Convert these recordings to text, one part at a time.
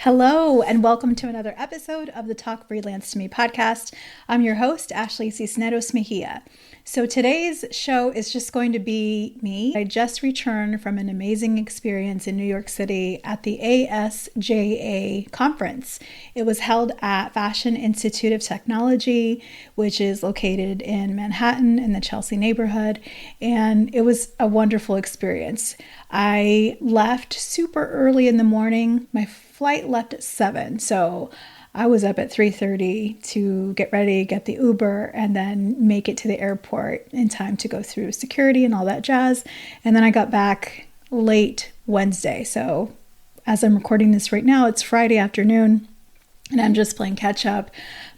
Hello, and welcome to another episode of the Talk Freelance to Me podcast. I'm your host, Ashley Cisneros Mejia. So today's show is just going to be me. I just returned from an amazing experience in New York City at the ASJA conference. It was held at Fashion Institute of Technology, which is located in Manhattan in the Chelsea neighborhood, and it was a wonderful experience. I left super early in the morning. My flight left at 7, so I was up at 3:30 to get ready, get the Uber, and then make it to the airport in time to go through security and all that jazz. And then I got back late Wednesday. So as I'm recording this right now, it's Friday afternoon, and I'm just playing catch up,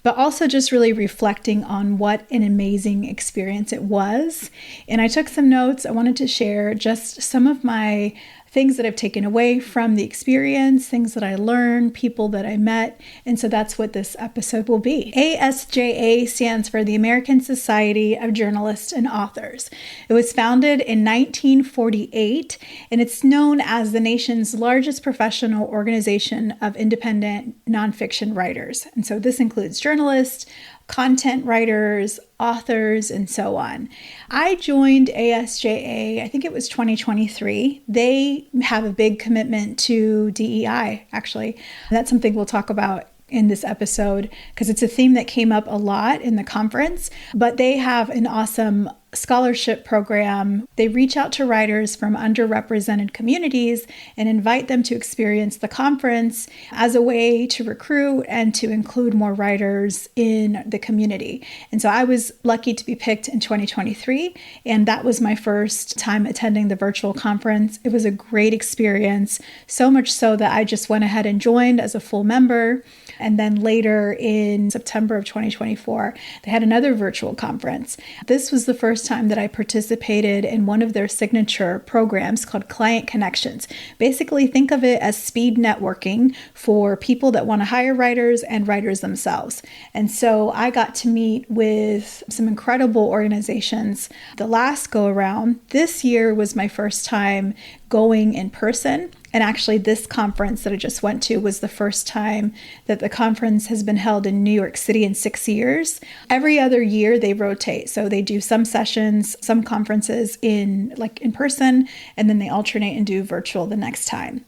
but also just really reflecting on what an amazing experience it was. And I took some notes. I wanted to share just some of my things that I've taken away from the experience, things that I learned, people that I met. And so that's what this episode will be. ASJA stands for the American Society of Journalists and Authors. It was founded in 1948, and it's known as the nation's largest professional organization of independent nonfiction writers. And so this includes journalists, content writers, authors, and so on. I joined ASJA, I think it was 2023. They have a big commitment to DEI, actually. That's something we'll talk about in this episode because it's a theme that came up a lot in the conference, but they have an awesome scholarship program. They reach out to writers from underrepresented communities and invite them to experience the conference as a way to recruit and to include more writers in the community. And so I was lucky to be picked in 2023, and that was my first time attending the virtual conference. It was a great experience, so much so that I just went ahead and joined as a full member. And then later in September of 2024, they had another virtual conference. This was the first time that I participated in one of their signature programs called Client Connections. Basically, think of it as speed networking for people that want to hire writers and writers themselves. And so I got to meet with some incredible organizations the last go around. This year was my first time going in person. And actually, this conference that I just went to was the first time that the conference has been held in New York City in 6 years. Every other year, they rotate. So they do some sessions, some conferences in person, and then they alternate and do virtual the next time.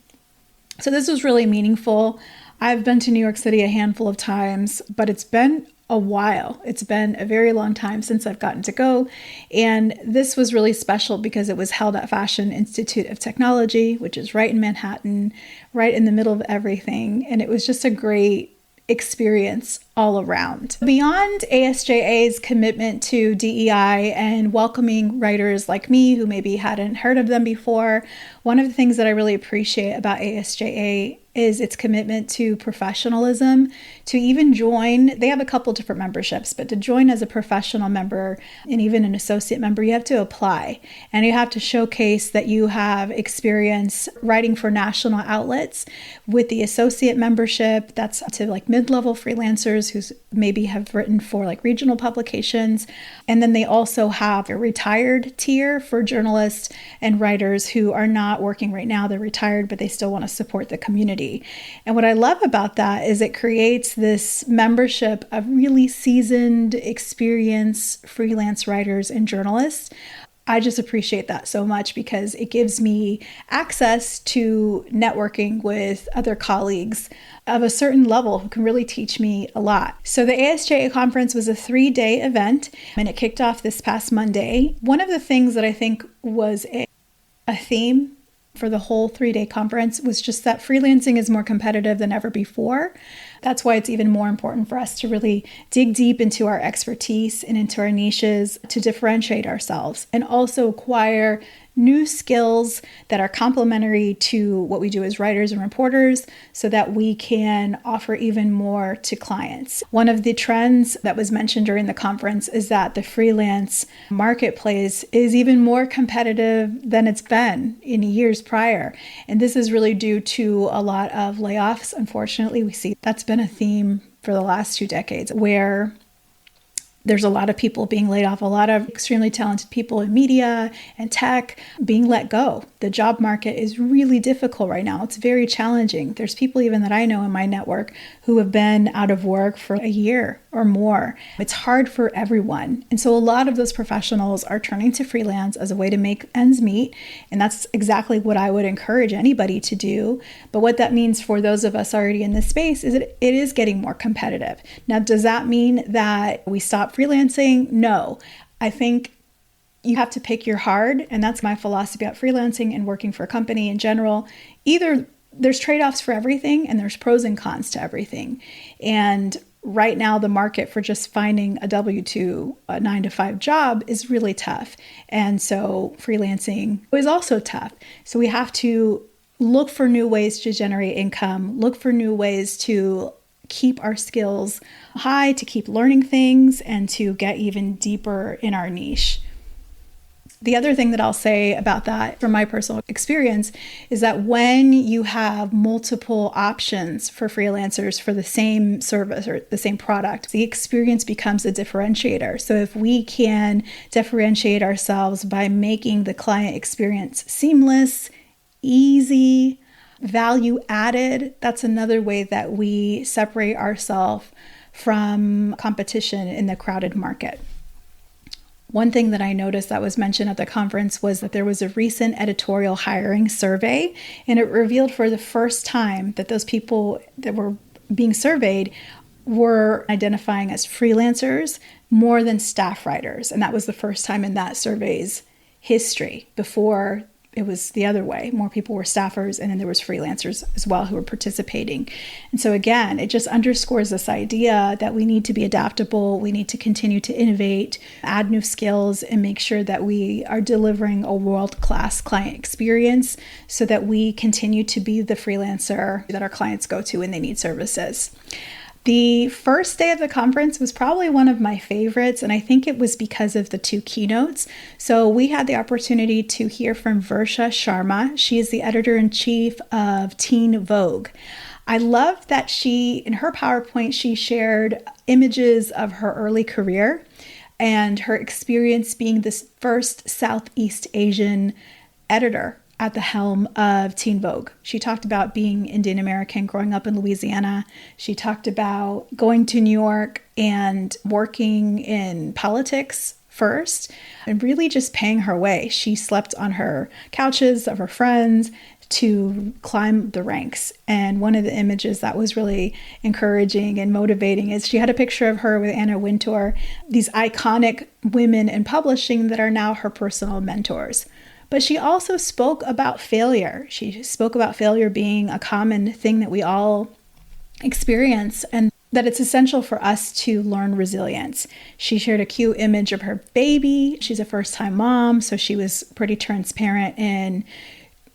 So this was really meaningful. I've been to New York City a handful of times, but it's been a while. It's been a very long time since I've gotten to go. And this was really special because it was held at Fashion Institute of Technology, which is right in Manhattan, right in the middle of everything. And it was just a great experience all around. Beyond ASJA's commitment to DEI and welcoming writers like me who maybe hadn't heard of them before, one of the things that I really appreciate about ASJA is its commitment to professionalism. To even join, they have a couple different memberships, but to join as a professional member and even an associate member, you have to apply and you have to showcase that you have experience writing for national outlets. With the associate membership, that's up to mid-level freelancers who maybe have written for regional publications. And then they also have a retired tier for journalists and writers who are not working right now. They're retired, but they still want to support the community. And what I love about that is it creates this membership of really seasoned, experienced freelance writers and journalists. I just appreciate that so much because it gives me access to networking with other colleagues of a certain level who can really teach me a lot. So the ASJA conference was a 3-day event and it kicked off this past Monday. One of the things that I think was a theme for the whole 3-day conference was just that freelancing is more competitive than ever before. That's why it's even more important for us to really dig deep into our expertise and into our niches to differentiate ourselves and also acquire new skills that are complementary to what we do as writers and reporters so that we can offer even more to clients. One of the trends that was mentioned during the conference is that the freelance marketplace is even more competitive than it's been in years prior. And this is really due to a lot of layoffs. Unfortunately, we see that's been a theme for the last 2 decades where There's a lot of people being laid off, a lot of extremely talented people in media and tech being let go. The job market is really difficult right now. It's very challenging. There's people even that I know in my network who have been out of work for a year or more. It's hard for everyone. And so a lot of those professionals are turning to freelance as a way to make ends meet. And that's exactly what I would encourage anybody to do. But what that means for those of us already in this space is that it is getting more competitive. Now, does that mean that we stop freelancing? No. I think you have to pick your hard, and that's my philosophy about freelancing and working for a company in general. Either there's trade-offs for everything and there's pros and cons to everything. And right now, the market for just finding a W-2, a 9-to-5 job is really tough. And so freelancing is also tough. So we have to look for new ways to generate income, look for new ways to keep our skills high, to keep learning things, and to get even deeper in our niche. The other thing that I'll say about that from my personal experience is that when you have multiple options for freelancers for the same service or the same product, the experience becomes a differentiator. So if we can differentiate ourselves by making the client experience seamless, easy, value added, that's another way that we separate ourselves from competition in the crowded market. One thing that I noticed that was mentioned at the conference was that there was a recent editorial hiring survey, and it revealed for the first time that those people that were being surveyed were identifying as freelancers more than staff writers. And that was the first time in that survey's history. Before, it was the other way. More people were staffers, and then there was freelancers as well who were participating. And so again, it just underscores this idea that we need to be adaptable. We need to continue to innovate, add new skills, and make sure that we are delivering a world-class client experience so that we continue to be the freelancer that our clients go to when they need services. The first day of the conference was probably one of my favorites, and I think it was because of the two keynotes. So we had the opportunity to hear from Versha Sharma. She is the editor-in-chief of Teen Vogue. I love that in her PowerPoint, she shared images of her early career and her experience being this first Southeast Asian editor at the helm of Teen Vogue. She talked about being Indian American, growing up in Louisiana. She talked about going to New York and working in politics first and really just paying her way. She slept on her couches of her friends to climb the ranks. And one of the images that was really encouraging and motivating is she had a picture of her with Anna Wintour, these iconic women in publishing that are now her personal mentors. But she also spoke about failure. She spoke about failure being a common thing that we all experience and that it's essential for us to learn resilience. She shared a cute image of her baby. She's a first-time mom, so she was pretty transparent in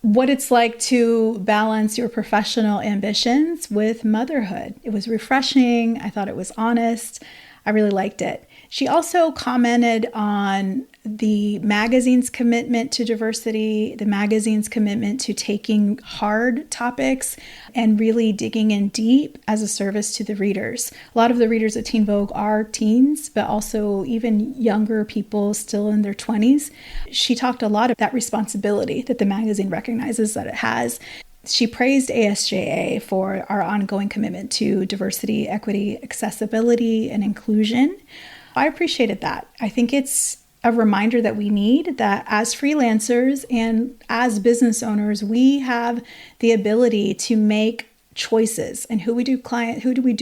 what it's like to balance your professional ambitions with motherhood. It was refreshing. I thought it was honest. I really liked it. She also commented on the magazine's commitment to diversity, the magazine's commitment to taking hard topics and really digging in deep as a service to the readers. A lot of the readers of Teen Vogue are teens, but also even younger people still in their 20s. She talked a lot about that responsibility that the magazine recognizes that it has. She praised ASJA for our ongoing commitment to diversity, equity, accessibility, and inclusion. I appreciated that. I think it's a reminder that we need that as freelancers and as business owners, we have the ability to make choices in who we do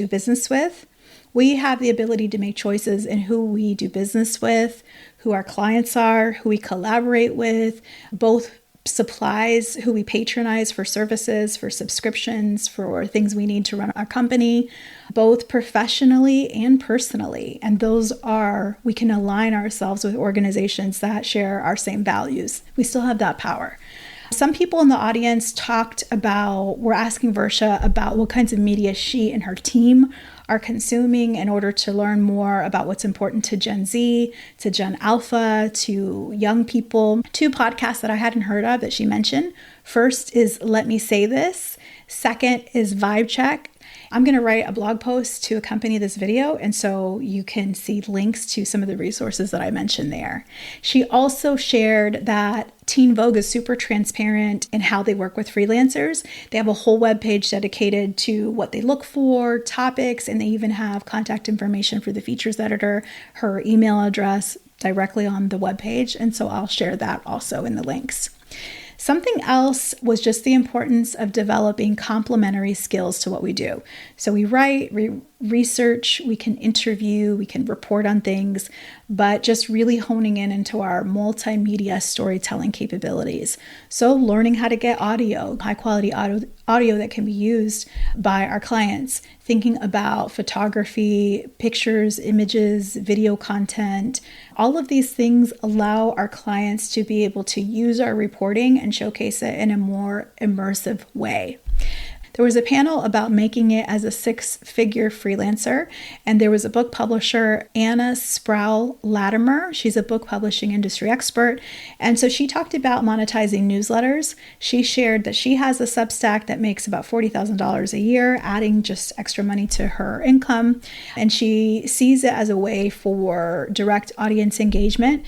business with. We have the ability to make choices in who we do business with, who our clients are, who we collaborate with, both supplies, who we patronize for services, for subscriptions, for things we need to run our company, both professionally and personally. And we can align ourselves with organizations that share our same values. We still have that power. Some people in the audience were asking Versha about what kinds of media she and her team are consuming in order to learn more about what's important to Gen Z, to Gen Alpha, to young people. Two podcasts that I hadn't heard of that she mentioned. First is Let Me Say This. Second is vibe check. I'm going to write a blog post to accompany this video, and so you can see links to some of the resources that I mentioned there. She also shared that Teen Vogue is super transparent in how they work with freelancers. They have a whole webpage dedicated to what they look for, topics, and they even have contact information for the features editor, her email address directly on the webpage, and so I'll share that also in the links. Something else was just the importance of developing complementary skills to what we do. So we write, research, we can interview, we can report on things, but just really honing in into our multimedia storytelling capabilities. So learning how to get audio, high quality audio that can be used by our clients, thinking about photography, pictures, images, video content. All of these things allow our clients to be able to use our reporting and showcase it in a more immersive way. There was a panel about making it as a six-figure freelancer, and there was a book publisher, Anna Sproul-Latimer. She's a book publishing industry expert, and so she talked about monetizing newsletters. She shared that she has a Substack that makes about $40,000 a year, adding just extra money to her income, and she sees it as a way for direct audience engagement.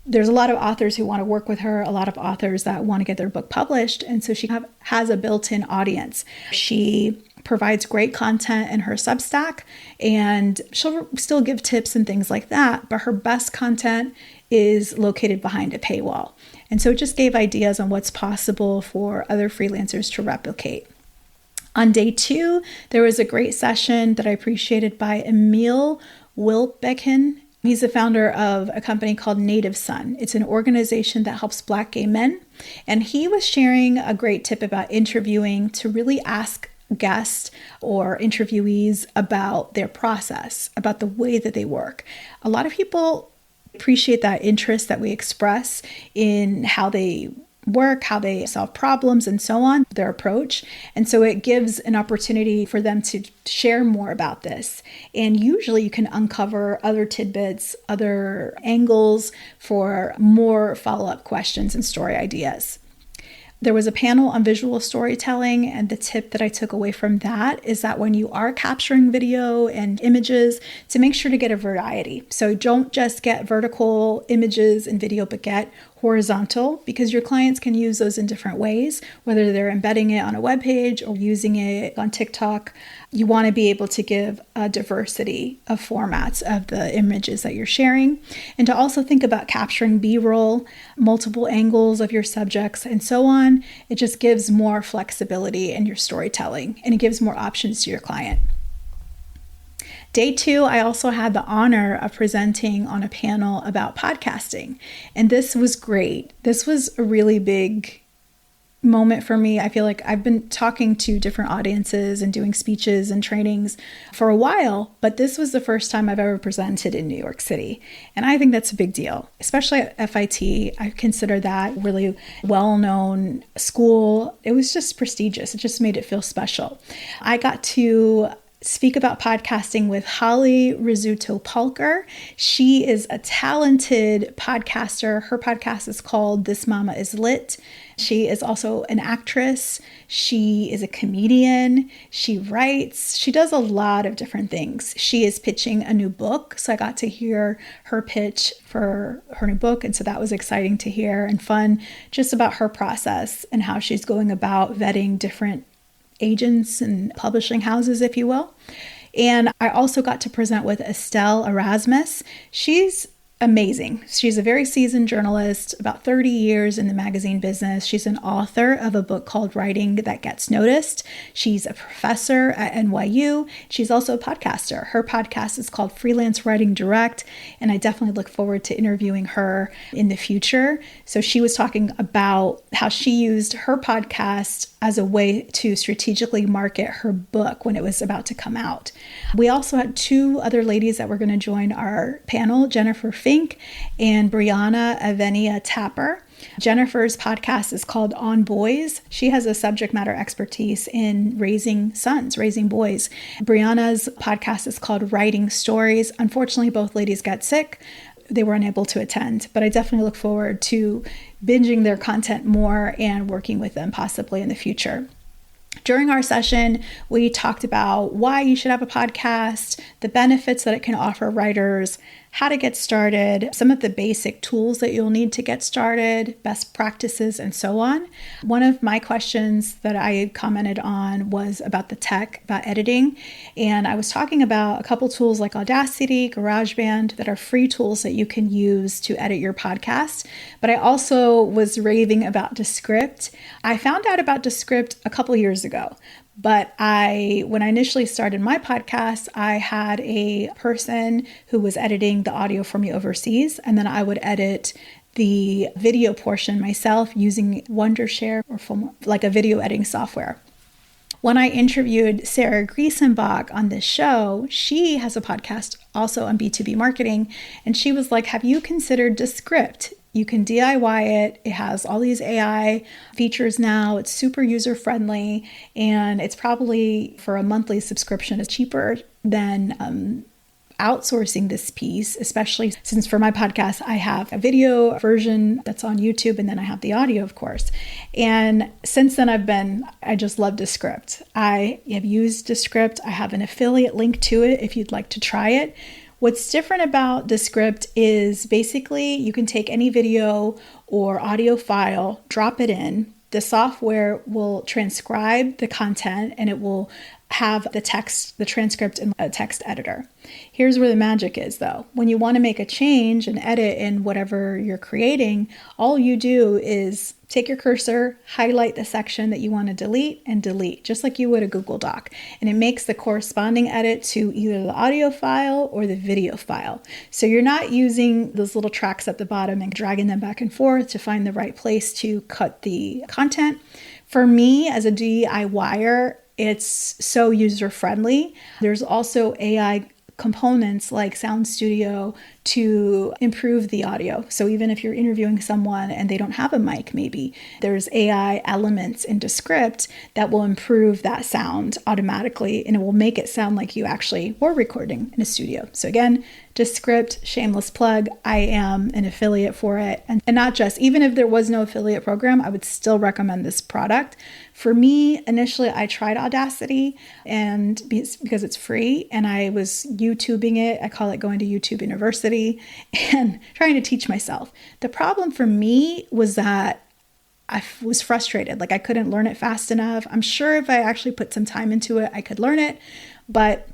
There's a lot of authors who want to work with her, a lot of authors that want to get their book published, and so she has a built-in audience. She provides great content in her Substack, and she'll still give tips and things like that, but her best content is located behind a paywall. And so it just gave ideas on what's possible for other freelancers to replicate. On day 2, there was a great session that I appreciated by Emil Wilbekin. He's the founder of a company called Native Son. It's an organization that helps Black gay men. And he was sharing a great tip about interviewing to really ask guests or interviewees about their process, about the way that they work. A lot of people appreciate that interest that we express in how they work, how they solve problems, and so on, their approach. And so it gives an opportunity for them to share more about this. And usually you can uncover other tidbits, other angles for more follow-up questions and story ideas. There was a panel on visual storytelling, and the tip that I took away from that is that when you are capturing video and images, to make sure to get a variety. So don't just get vertical images and video, but get horizontal, because your clients can use those in different ways, whether they're embedding it on a web page or using it on TikTok. You want to be able to give a diversity of formats of the images that you're sharing, and to also think about capturing B-roll, multiple angles of your subjects, and so on. It just gives more flexibility in your storytelling, and it gives more options to your client. Day 2, I also had the honor of presenting on a panel about podcasting, and this was great. This was a really big moment for me. I feel like I've been talking to different audiences and doing speeches and trainings for a while, but this was the first time I've ever presented in New York City. And I think that's a big deal, especially at FIT. I consider that really well-known school. It was just prestigious. It just made it feel special. I got to speak about podcasting with Holly Rizzuto-Palker. She is a talented podcaster. Her podcast is called This Mama is Lit. She is also an actress. She is a comedian. She writes. She does a lot of different things. She is pitching a new book, so I got to hear her pitch for her new book, and so that was exciting to hear and fun, just about her process and how she's going about vetting different agents and publishing houses, if you will. And I also got to present with Estelle Erasmus. She's amazing. She's a very seasoned journalist, about 30 years in the magazine business. She's an author of a book called Writing That Gets Noticed. She's a professor at NYU. She's also a podcaster. Her podcast is called Freelance Writing Direct, and I definitely look forward to interviewing her in the future. So she was talking about how she used her podcast as a way to strategically market her book when it was about to come out. We also had 2 other ladies that were going to join our panel, Jennifer Fink and Brianna Avenia Tapper. Jennifer's podcast is called On Boys. She has a subject matter expertise in raising sons, raising boys. Brianna's podcast is called Writing Stories. Unfortunately, both ladies got sick. They were unable to attend, but I definitely look forward to binging their content more and working with them possibly in the future. During our session, we talked about why you should have a podcast, the benefits that it can offer writers, how to get started, some of the basic tools that you'll need to get started, best practices, and so on. One of my questions that I commented on was about the tech, about editing. And I was talking about a couple tools like Audacity, GarageBand that are free tools that you can use to edit your podcast. But I also was raving about Descript. I found out about Descript a couple years ago. But when I initially started my podcast, I had a person who was editing the audio for me overseas, and then I would edit the video portion myself using Wondershare or like a video editing software. When I interviewed Sarah Griesenbach on this show, she has a podcast also on B2B marketing, and she was like, have you considered Descript? You can DIY it. It has all these AI features now. It's super user-friendly, and it's probably for a monthly subscription is cheaper than outsourcing this piece, especially since for my podcast, I have a video version that's on YouTube, and then I have the audio, of course. And since then I just love Descript. I have used Descript. I have an affiliate link to it if you'd like to try it. What's different about Descript is basically you can take any video or audio file, drop it in. The software will transcribe the content, and it will have the text, the transcript in a text editor. Here's where the magic is though. When you want to make a change and edit in whatever you're creating, all you do is take your cursor, highlight the section that you want to delete, and delete, just like you would a Google Doc. And it makes the corresponding edit to either the audio file or the video file. So you're not using those little tracks at the bottom and dragging them back and forth to find the right place to cut the content. For me, as a DIYer, it's so user-friendly. There's also AI components like Sound Studio to improve the audio. So even if you're interviewing someone and they don't have a mic, maybe there's AI elements in Descript that will improve that sound automatically, and it will make it sound like you actually were recording in a studio. So again, Descript, shameless plug. I am an affiliate for it. And not just, even if there was no affiliate program, I would still recommend this product. For me, initially, I tried Audacity and because it's free, and I was YouTubing it. I call it going to YouTube University and trying to teach myself. The problem for me was that I was frustrated. Like I couldn't learn it fast enough. I'm sure if I actually put some time into it, I could learn it, but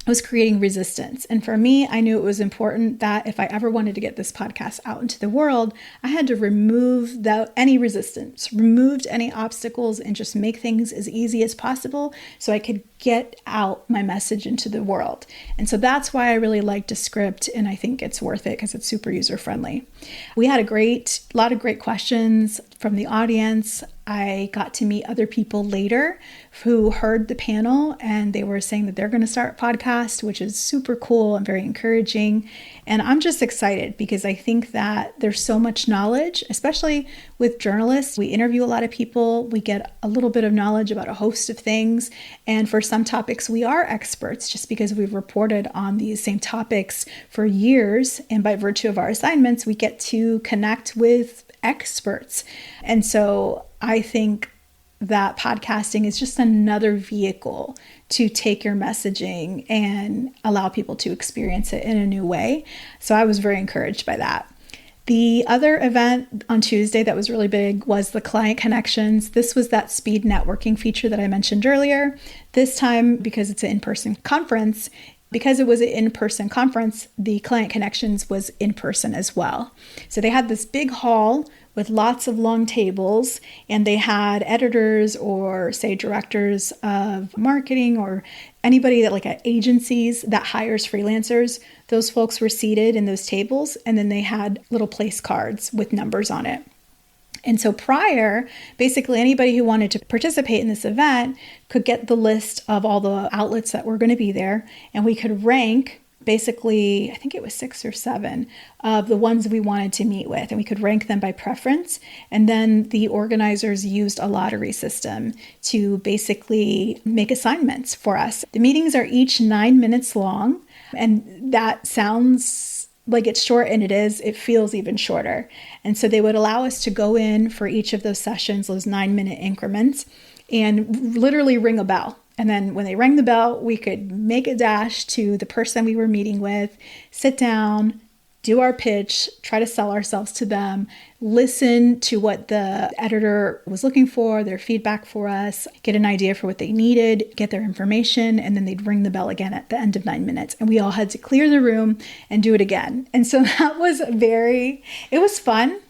I was creating resistance. And for me, I knew it was important that if I ever wanted to get this podcast out into the world, I had to remove any resistance, removed any obstacles, and just make things as easy as possible so I could get out my message into the world. And so that's why I really like Descript, and I think it's worth it because it's super user-friendly. We had a lot of great questions from the audience. I got to meet other people later who heard the panel, and they were saying that they're going to start a podcast, which is super cool and very encouraging. And I'm just excited because I think that there's so much knowledge, especially with journalists. We interview a lot of people. We get a little bit of knowledge about a host of things. And for some topics, we are experts just because we've reported on these same topics for years. And by virtue of our assignments, we get to connect with experts. And so I think that podcasting is just another vehicle to take your messaging and allow people to experience it in a new way. So I was very encouraged by that. The other event on Tuesday that was really big was the client connections. This was that speed networking feature that I mentioned earlier. This time, because it's an in-person conference, because it was an in-person conference, the client connections was in person as well. So they had this big hall with lots of long tables, and they had editors or say directors of marketing or anybody that like at agencies that hires freelancers. Those folks were seated in those tables, and then they had little place cards with numbers on it. And so basically anybody who wanted to participate in this event could get the list of all the outlets that were going to be there, and we could rank basically, I think it was 6 or 7 of the ones we wanted to meet with, and we could rank them by preference. And then the organizers used a lottery system to basically make assignments for us. The meetings are each 9 minutes long, and that sounds like it's short, and it feels even shorter. And so they would allow us to go in for each of those sessions, those 9-minute increments, and literally ring a bell. And then when they rang the bell, we could make a dash to the person we were meeting with, sit down, do our pitch, try to sell ourselves to them, listen to what the editor was looking for, their feedback for us, get an idea for what they needed, get their information, and then they'd ring the bell again at the end of 9 minutes. And we all had to clear the room and do it again. And so that was it was fun.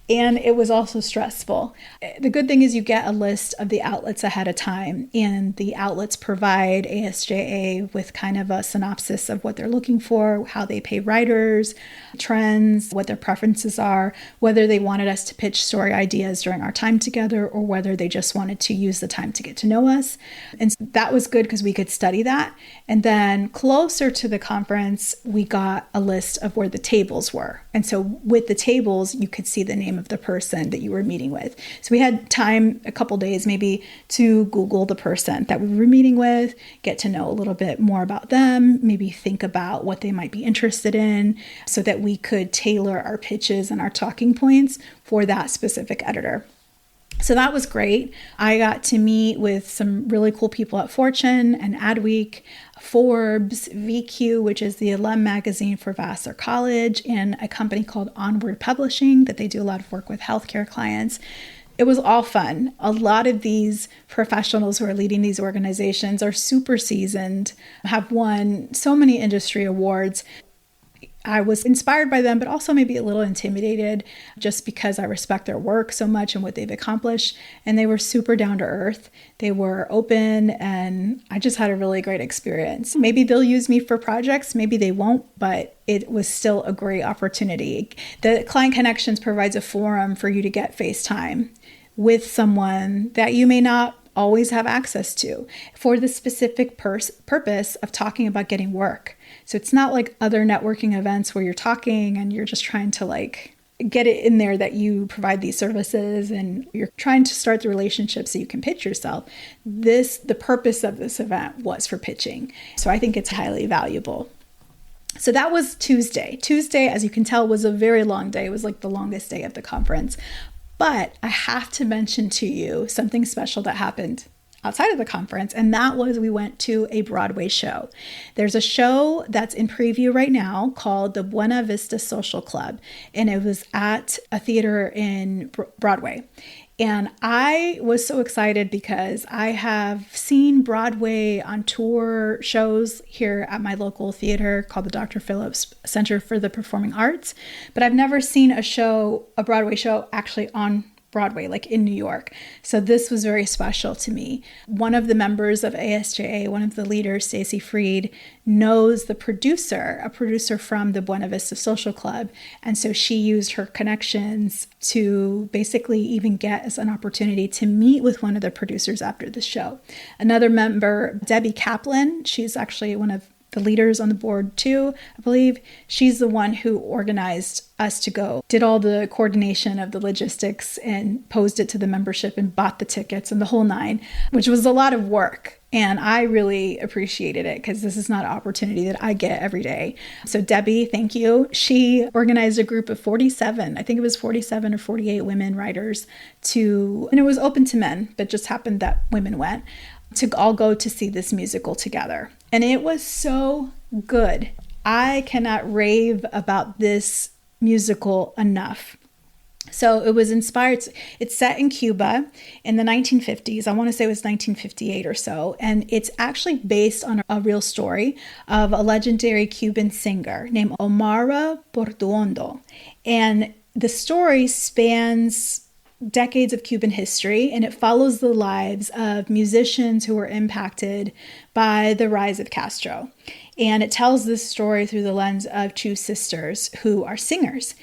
And it was also stressful. The good thing is you get a list of the outlets ahead of time, and the outlets provide ASJA with kind of a synopsis of what they're looking for, how they pay writers, trends, what their preferences are, whether they wanted us to pitch story ideas during our time together or whether they just wanted to use the time to get to know us. And so that was good because we could study that. And then closer to the conference, we got a list of where the tables were. And so with the tables, you could see the name of the person that you were meeting with. So we had time, a couple days maybe, to Google the person that we were meeting with, get to know a little bit more about them, maybe think about what they might be interested in so that we could tailor our pitches and our talking points for that specific editor. So that was great. I got to meet with some really cool people at Fortune and Adweek, Forbes, VQ, which is the alum magazine for Vassar College, and a company called Onward Publishing that they do a lot of work with healthcare clients. It was all fun. A lot of these professionals who are leading these organizations are super seasoned, have won so many industry awards. I was inspired by them, but also maybe a little intimidated just because I respect their work so much and what they've accomplished. And they were super down to earth. They were open, and I just had a really great experience. Maybe they'll use me for projects, maybe they won't, but it was still a great opportunity. The Client Connections provides a forum for you to get face time with someone that you may not always have access to for the specific purpose of talking about getting work. So it's not like other networking events where you're talking and you're just trying to get it in there that you provide these services and you're trying to start the relationship so you can pitch yourself. The purpose of this event was for pitching. So I think it's highly valuable. So that was Tuesday. Tuesday, as you can tell, was a very long day. It was like the longest day of the conference. But I have to mention to you something special that happened outside of the conference, and that was we went to a Broadway show. There's a show that's in preview right now called the Buena Vista Social Club, and it was at a theater in Broadway. And I was so excited because I have seen Broadway on tour shows here at my local theater called the Dr. Phillips Center for the Performing Arts, but I've never seen a Broadway show actually on Broadway, like in New York. So this was very special to me. One of the members of ASJA, one of the leaders, Stacey Freed, knows the producer, a producer from the Buena Vista Social Club. And so she used her connections to basically even get us an opportunity to meet with one of the producers after the show. Another member, Debbie Kaplan, she's actually one of the leaders on the board too, I believe. She's the one who organized us to go, did all the coordination of the logistics and posed it to the membership and bought the tickets and the whole nine, which was a lot of work. And I really appreciated it because this is not an opportunity that I get every day. So Debbie, thank you. She organized a group of 47, I think it was 47 or 48 women writers and it was open to men, but just happened that women went to all go to see this musical together. And it was so good. I cannot rave about this musical enough. So it was inspired. It's set in Cuba in the 1950s. I want to say it was 1958 or so. And it's actually based on a real story of a legendary Cuban singer named Omar Portuondo. And the story spans decades of Cuban history, and it follows the lives of musicians who were impacted by the rise of Castro. And it tells this story through the lens of two sisters who are singers.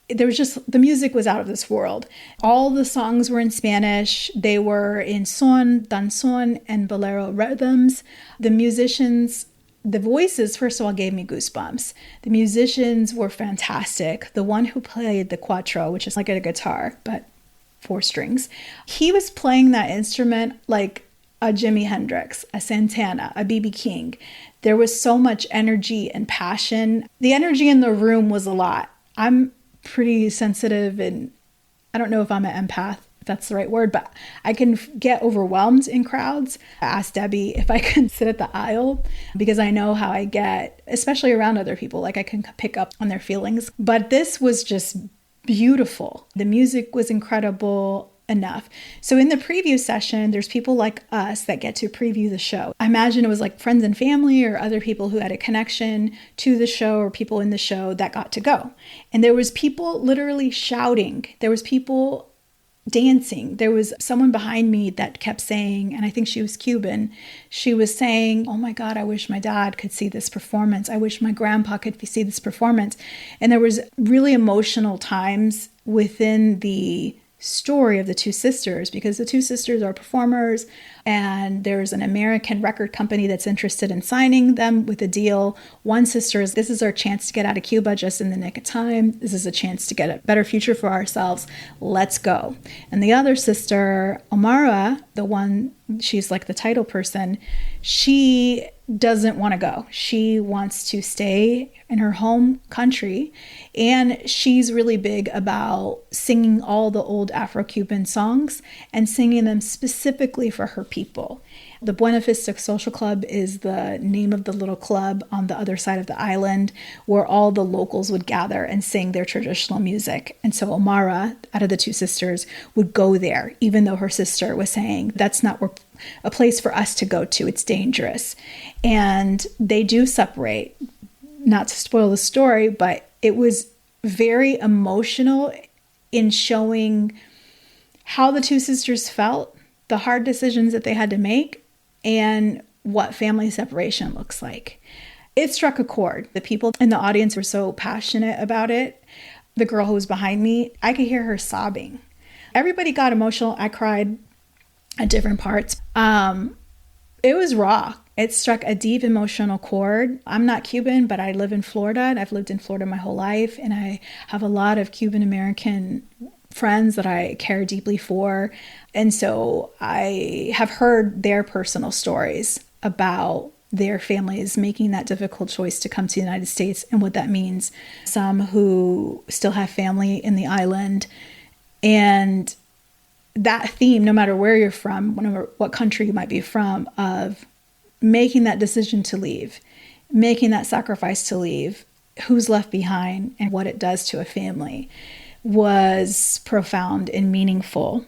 The music was out of this world. All the songs were in Spanish. They were in son, danzón, and bolero rhythms. The voices, first of all, gave me goosebumps. The musicians were fantastic. The one who played the cuatro, which is like a guitar, but 4 strings. He was playing that instrument like a Jimi Hendrix, a Santana, a B.B. King. There was so much energy and passion. The energy in the room was a lot. I'm pretty sensitive, and I don't know if I'm an empath. if that's the right word, but I can get overwhelmed in crowds. I asked Debbie if I can sit at the aisle because I know how I get, especially around other people, like I can pick up on their feelings. But this was just beautiful. The music was incredible enough. So in the preview session, there's people like us that get to preview the show. I imagine it was like friends and family or other people who had a connection to the show or people in the show that got to go. And there was people literally shouting. There was people dancing. There was someone behind me that kept saying, and I think she was Cuban, she was saying, "Oh my God, I wish my dad could see this performance. I wish my grandpa could see this performance." And there was really emotional times within the story of the two sisters, because the two sisters are performers and there's an American record company that's interested in signing them with a deal. One sister is, "This is our chance to get out of Cuba just in the nick of time. This is a chance to get a better future for ourselves. Let's go." And the other sister, Omara, the one, she's like the title person, she doesn't want to go. She wants to stay in her home country. And she's really big about singing all the old Afro-Cuban songs and singing them specifically for her people. The Buena Vista Social Club is the name of the little club on the other side of the island where all the locals would gather and sing their traditional music. And so Omara, out of the two sisters, would go there, even though her sister was saying, "That's not where a place for us to go to. It's dangerous." And they do separate. Not to spoil the story, but it was very emotional in showing how the two sisters felt, the hard decisions that they had to make, and what family separation looks like. It struck a chord. The people in the audience were so passionate about it. The girl who was behind me, I could hear her sobbing. Everybody got emotional. I cried at different parts. It was raw. It struck a deep emotional chord. I'm not Cuban, but I live in Florida, and I've lived in Florida my whole life. And I have a lot of Cuban American friends that I care deeply for. And so I have heard their personal stories about their families making that difficult choice to come to the United States and what that means. Some who still have family in the island. And that theme, no matter where you're from, no matter what country you might be from, of making that decision to leave, making that sacrifice to leave, who's left behind and what it does to a family, was profound and meaningful.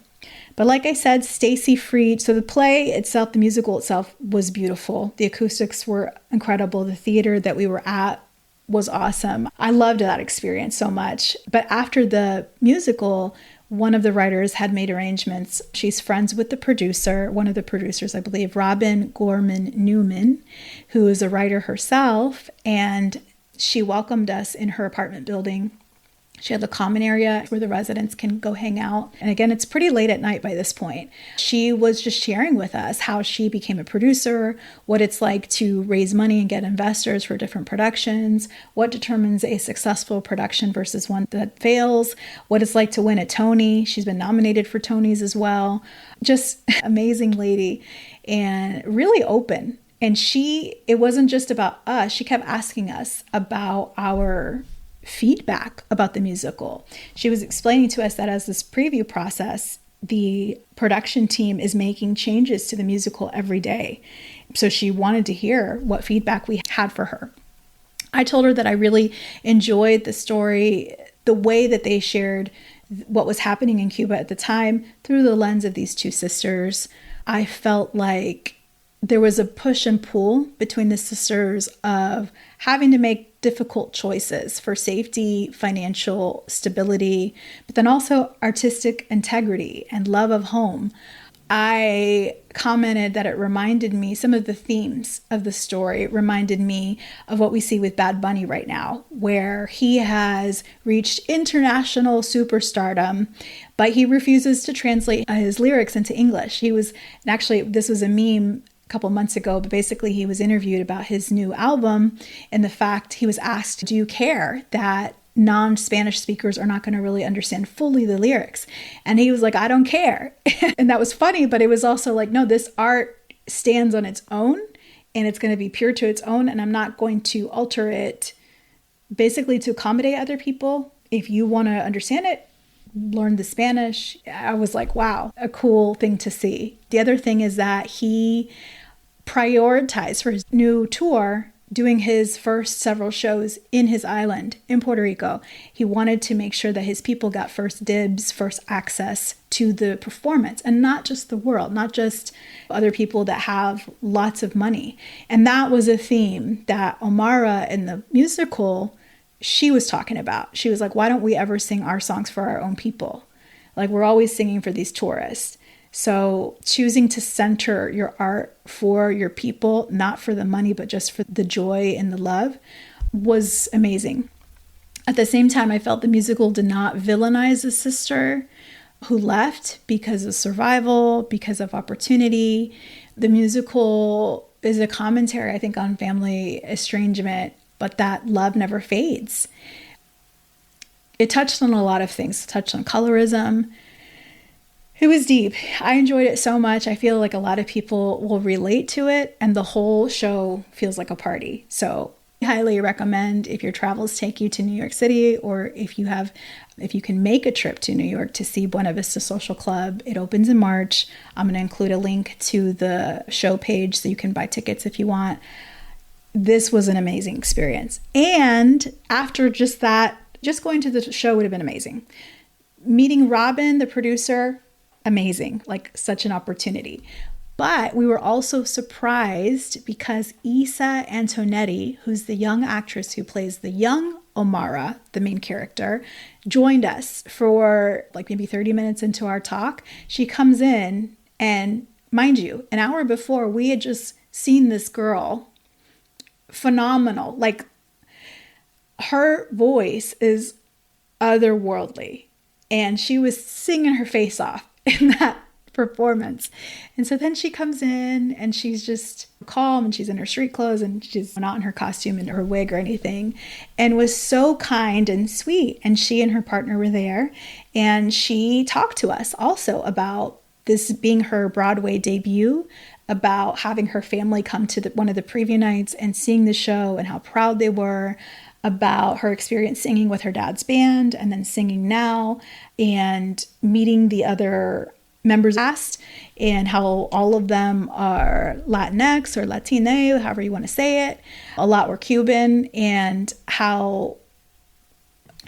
But like I said, Stacey Freed, so the play itself, the musical itself was beautiful. The acoustics were incredible. The theater that we were at was awesome. I loved that experience so much. But after the musical, one of the writers had made arrangements. She's friends with the producer, one of the producers, I believe, Robin Gorman Newman, who is a writer herself. And she welcomed us in her apartment building. She had the common area where the residents can go hang out. And again, it's pretty late at night by this point. She was just sharing with us how she became a producer, what it's like to raise money and get investors for different productions, what determines a successful production versus one that fails, what it's like to win a Tony. She's been nominated for Tonys as well. Just amazing lady and really open. And it wasn't just about us. She kept asking us about our feedback about the musical. She was explaining to us that as this preview process, the production team is making changes to the musical every day. So she wanted to hear what feedback we had for her. I told her that I really enjoyed the story, the way that they shared what was happening in Cuba at the time through the lens of these two sisters. I felt like there was a push and pull between the sisters of having to make difficult choices for safety, financial stability, but then also artistic integrity and love of home. I commented that it reminded me, some of the themes of the story reminded me of what we see with Bad Bunny right now, where he has reached international superstardom, but he refuses to translate his lyrics into English. And actually, this was a meme couple months ago, but basically he was interviewed about his new album and the fact he was asked, do you care that non-Spanish speakers are not going to really understand fully the lyrics? And he was like, I don't care. And that was funny, but it was also like, no, this art stands on its own and it's going to be pure to its own. And I'm not going to alter it basically to accommodate other people. If you want to understand it, learned the Spanish. I was like, wow, a cool thing to see. The other thing is that he prioritized for his new tour doing his first several shows in his island in Puerto Rico. He wanted to make sure that his people got first dibs, first access to the performance, and not just the world, not just other people that have lots of money. And that was a theme that Omara in the musical, she was talking about. She was like, why don't we ever sing our songs for our own people? Like, we're always singing for these tourists. So choosing to center your art for your people, not for the money, but just for the joy and the love, was amazing. At the same time, I felt the musical did not villainize the sister who left because of survival, because of opportunity. The musical is a commentary, I think, on family estrangement, but that love never fades. It touched on a lot of things. It touched on colorism. It was deep. I enjoyed it so much. I feel like a lot of people will relate to it, and the whole show feels like a party. So I highly recommend, if your travels take you to New York City, or if you can make a trip to New York to see Buena Vista Social Club. It opens in March. I'm going to include a link to the show page so you can buy tickets if you want. This was an amazing experience. And after just that, just going to the show would have been amazing. Meeting Robin, the producer, amazing, like such an opportunity. But we were also surprised because Isa Antonetti, who's the young actress who plays the young Omara, the main character, joined us for like maybe 30 minutes into our talk. She comes in, and mind you, an hour before we had just seen this girl, phenomenal. Like, her voice is otherworldly, and she was singing her face off in that performance. And so then she comes in, and she's just calm, and she's in her street clothes, and she's not in her costume and her wig or anything, and was so kind and sweet. And she and her partner were there, and she talked to us also about this being her Broadway debut, about having her family come to one of the preview nights and seeing the show and how proud they were, about her experience singing with her dad's band and then singing now, and meeting the other members of the cast, and how all of them are Latinx or Latine, however you want to say it. A lot were Cuban, and how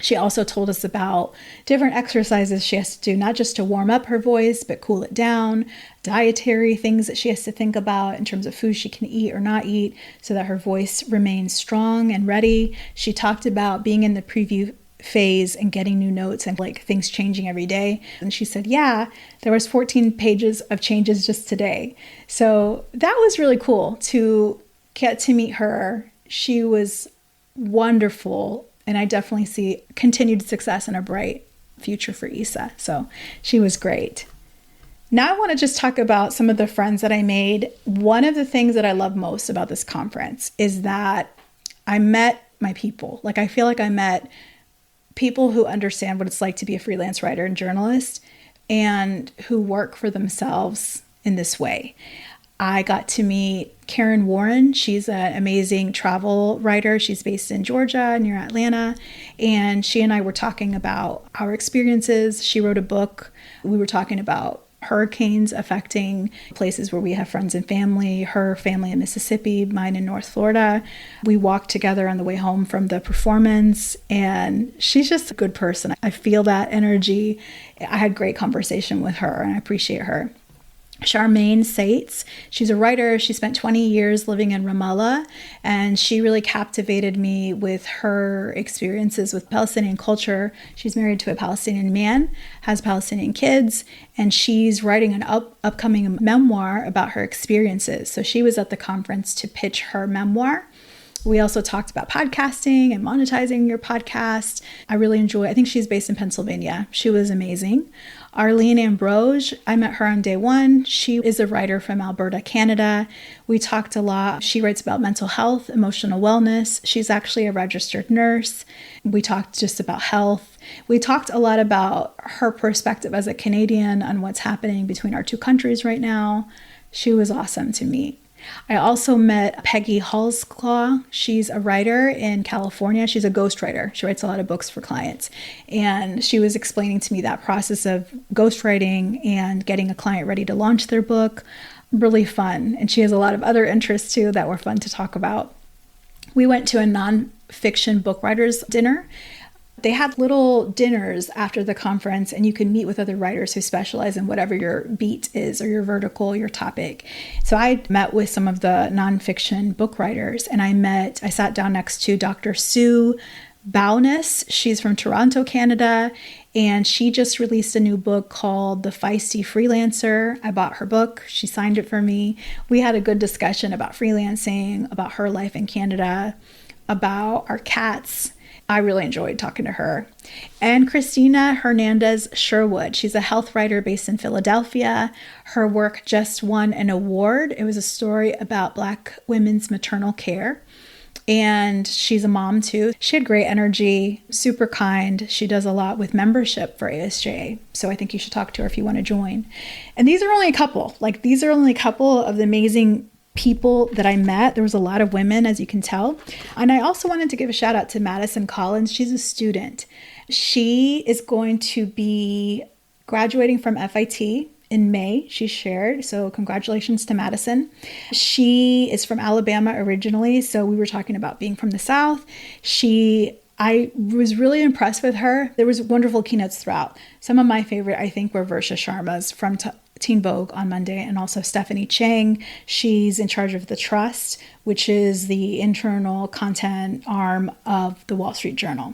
she also told us about different exercises she has to do, not just to warm up her voice, but cool it down, dietary things that she has to think about in terms of food she can eat or not eat so that her voice remains strong and ready. She talked about being in the preview phase and getting new notes and like things changing every day. And she said, yeah, there was 14 pages of changes just today. So that was really cool to get to meet her. She was wonderful. And I definitely see continued success and a bright future for Isa. So she was great. Now I want to just talk about some of the friends that I made. One of the things that I love most about this conference is that I met my people. Like, I feel like I met people who understand what it's like to be a freelance writer and journalist, and who work for themselves in this way. I got to meet Karen Warren. She's an amazing travel writer. She's based in Georgia near Atlanta. And she and I were talking about our experiences. She wrote a book. We were talking about hurricanes affecting places where we have friends and family, her family in Mississippi, mine in North Florida. We walked together on the way home from the performance, and she's just a good person. I feel that energy. I had great conversation with her, and I appreciate her. Charmaine Sates, she's a writer. She spent 20 years living in Ramallah, and she really captivated me with her experiences with Palestinian culture. She's married to a Palestinian man, has Palestinian kids, and she's writing an upcoming memoir about her experiences. So she was at the conference to pitch her memoir. We also talked about podcasting and monetizing your podcast. I think she's based in Pennsylvania. She was amazing. Arlene Ambrose, I met her on day one. She is a writer from Alberta, Canada. We talked a lot. She writes about mental health, emotional wellness. She's actually a registered nurse. We talked just about health. We talked a lot about her perspective as a Canadian on what's happening between our two countries right now. She was awesome to meet. I also met Peggy Halsclaw. She's a writer in California. She's a ghostwriter. She writes a lot of books for clients. And she was explaining to me that process of ghostwriting and getting a client ready to launch their book. Really fun. And she has a lot of other interests too that were fun to talk about. We went to a nonfiction book writers dinner. They had little dinners after the conference, and you can meet with other writers who specialize in whatever your beat is or your vertical, your topic. So I met with some of the nonfiction book writers, and I sat down next to Dr. Sue Bowness. She's from Toronto, Canada, and she just released a new book called The Feisty Freelancer. I bought her book. She signed it for me. We had a good discussion about freelancing, about her life in Canada, about our cats. I really enjoyed talking to her. And Christina Hernandez Sherwood. She's a health writer based in Philadelphia. Her work just won an award. It was a story about Black women's maternal care. And she's a mom too. She had great energy, super kind. She does a lot with membership for ASJA. So I think you should talk to her if you want to join. And these are only a couple. These are only a couple of the amazing people that I met. There was a lot of women, as you can tell. And I also wanted to give a shout out to Madison Collins. She's a student. She is going to be graduating from FIT in May, she shared. So congratulations to Madison. She is from Alabama originally. So we were talking about being from the South. I was really impressed with her. There was wonderful keynotes throughout. Some of my favorite, I think, were Versha Sharma's from Teen Vogue on Monday, and also Stephanie Chang. She's in charge of The Trust, which is the internal content arm of the Wall Street Journal.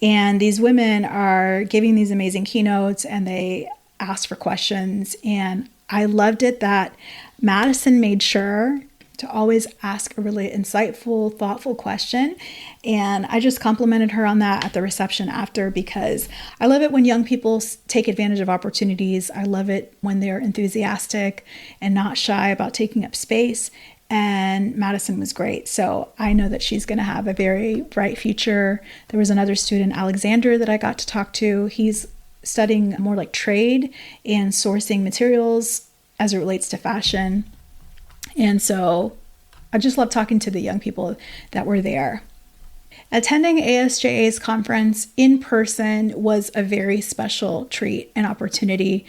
And these women are giving these amazing keynotes, and they ask for questions. And I loved it that Madison made sure to always ask a really insightful, thoughtful question. And I just complimented her on that at the reception after, because I love it when young people take advantage of opportunities. I love it when they're enthusiastic and not shy about taking up space. And Madison was great. So I know that she's going to have a very bright future. There was another student, Alexander, that I got to talk to. He's studying more like trade and sourcing materials as it relates to fashion. And so I just love talking to the young people that were there. Attending ASJA's conference in person was a very special treat and opportunity.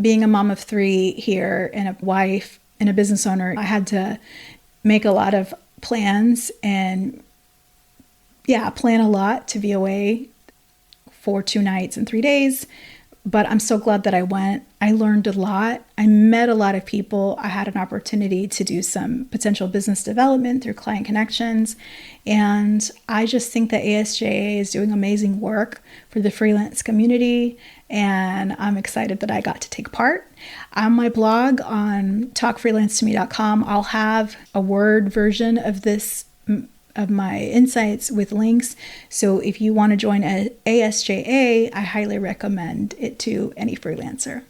Being a mom of 3 here and a wife and a business owner, I had to make a lot of plans and plan a lot to be away for 2 nights and 3 days. But I'm so glad that I went. I learned a lot. I met a lot of people. I had an opportunity to do some potential business development through client connections. And I just think that ASJA is doing amazing work for the freelance community. And I'm excited that I got to take part. On my blog on talkfreelancetome.com, I'll have a Word version of my insights with links. So if you want to join ASJA, I highly recommend it to any freelancer.